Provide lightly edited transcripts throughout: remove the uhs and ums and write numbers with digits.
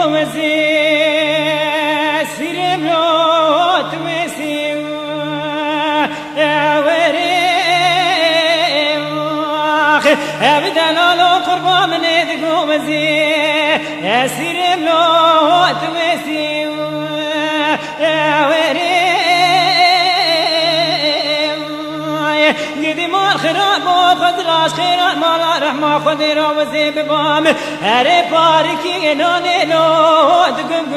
گوزی سیرم لات وسی ابدلال قربان ند گوزی سیرم لات وسی قدی مال خراب و فضلاش خیرات مال رحمه خودی را وزی ببام هر پارکی نانه لات گم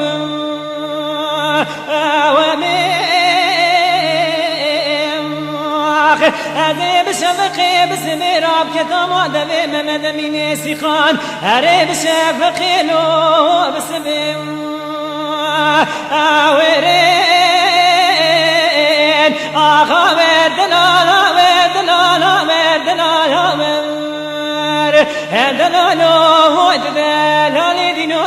هذه بشفقي بسميراب كتما دبي ممد من سيخان هري بشفقي لو بسمي آورين آخا وردلالا وردلالا وردلالا وردلالا وردلالا دينو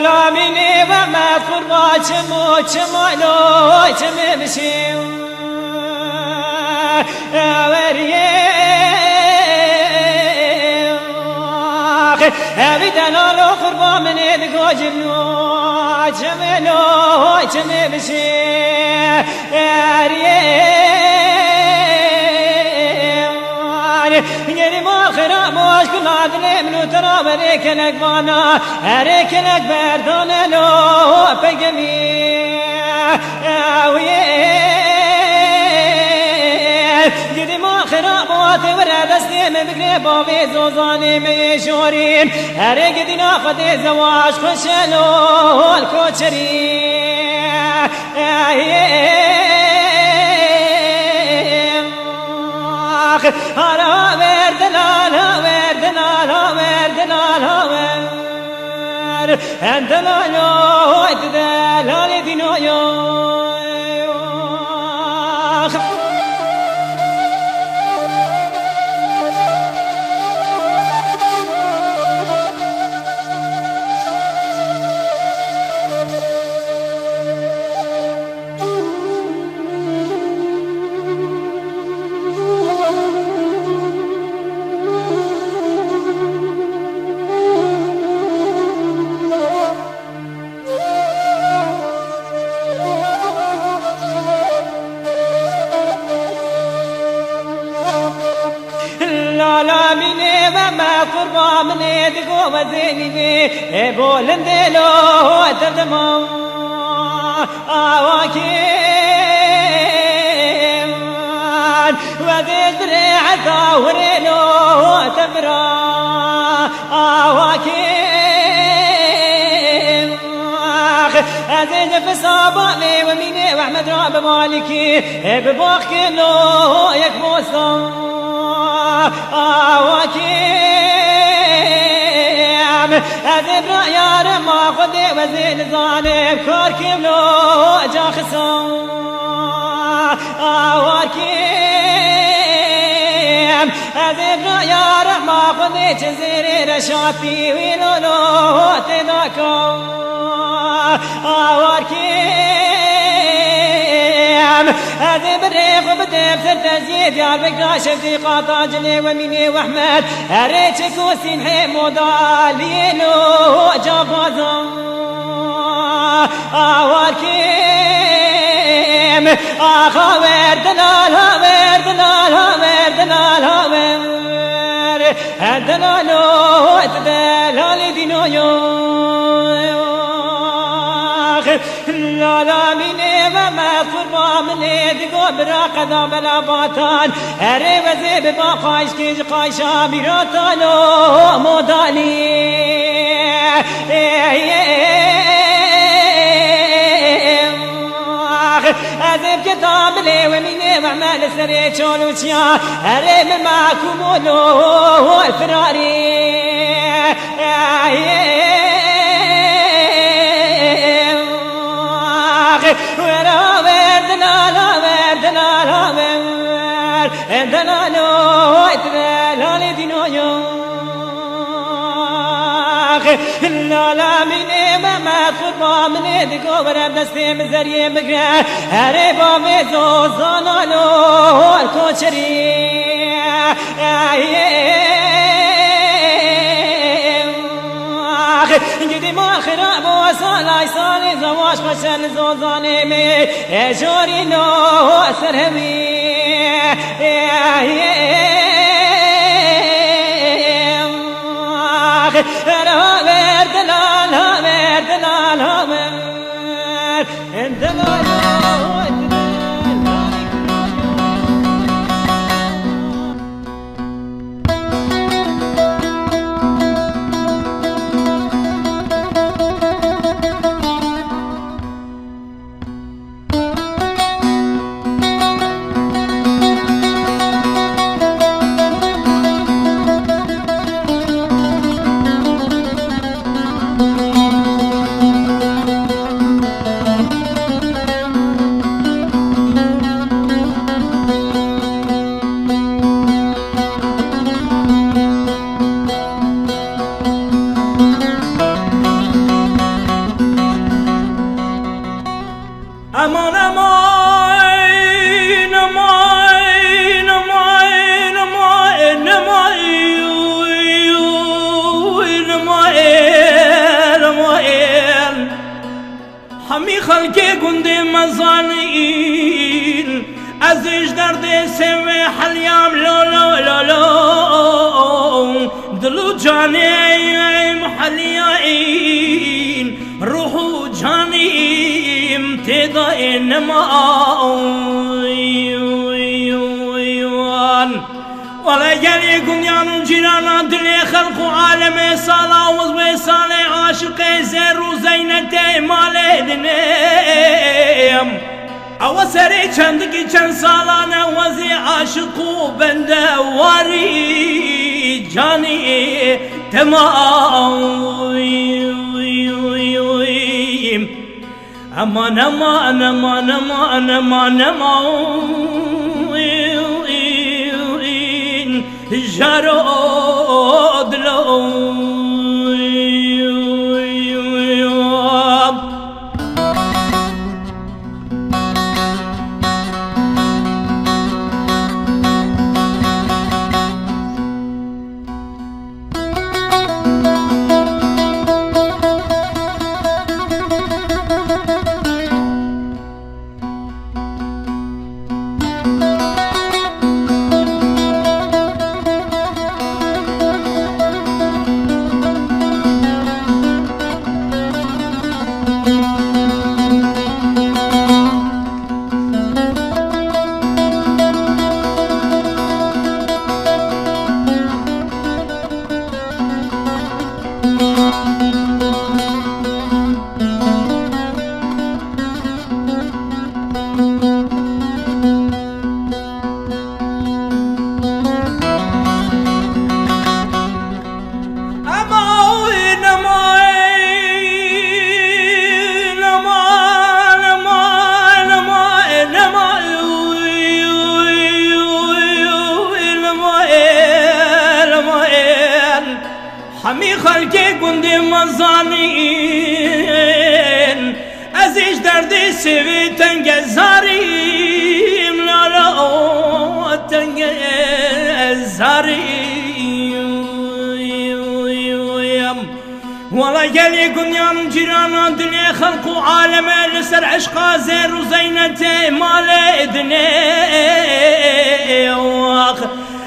لا مني وما فرما چمو چمالو چم بشیم هذه دلالو قربا من دقو جلو چمالو چم بشیم یعنی ما خراب واش کل عدل منو ترا بريك لك بانا هريك لك بردان لو بقمي قدي ما خراب وات ورا دستي من بقري بابي زوزاني ميشورين هريك قدي ناخذ زواج خشلو الكوتشري هلا وردلالا وردلالا وردلالا وردلالا وردلالا دينو لا مني وما قربا مني دقو وزيني بولن دلو تردمو آواكيم وذي دريع ثاورينو تمرا آواكيم هذي نفس أبالي وميني وأحمد راب مالكي ببوخي لو يكبوسو آواكيم أذب رأيار ما خذي وزين ظالم كوركيم لو جاخصو آواكيم أذب رأيار ما خذي تزيري رشاتي ويلو لو تذاكو آواكيم هذه بالريق وبديب تزيد يا بقى شفتي قاطع جلي وميني واحمد هريتك وسين حمودالينو جابازم آواركيم آخا وردلالا وردلالا وردلالا وردلالا وردلالا دينو لا لا مني وما قربا مني دقو براقدا بلا باتان هري وزيب باقايش كيج قايشا بيراتانو موداني أذب كتاب لي ومني وعمال سري شولوشيا هري من معكم ولو الفراري لا لا مني ما خربا مني دقو برد دستي مزري مقرا هربا ميزو زانالو الكوشري قدي ما خراب وصالاي صالي زواج خشن زوزاني مي جوري نو سرهمي همی خلقی گنده مزانین ازش درد سوی حلیام لا لا لا لا دلو جانیم حلیائین روحو جانیم تیدا نمایوان ولا جالي قنيان جيرانا دلي خلق عالم صلاة وزوي صالح عاشق زير وزينة مالي دنيم او سري چندقي چند سالانا وزي عاشق بنده واري جاني تمام امان امان امان امان امان امان جراد لو همی خلقی گنده مزانین ازش درد سوی تنگ زاریم لالا تنگ زاریم ولا گلی گنیان جیران دلی خلق و عالم لسر عشقا زیر و زینت مال ادنی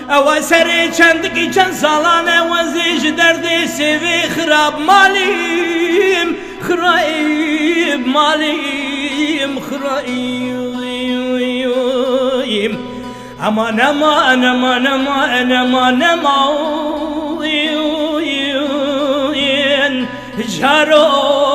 او سری چندقی چند سالانه وزیش درد سوی خراب مالیم خرایب مالیم خرایب امان امان امان امان امان امان جارو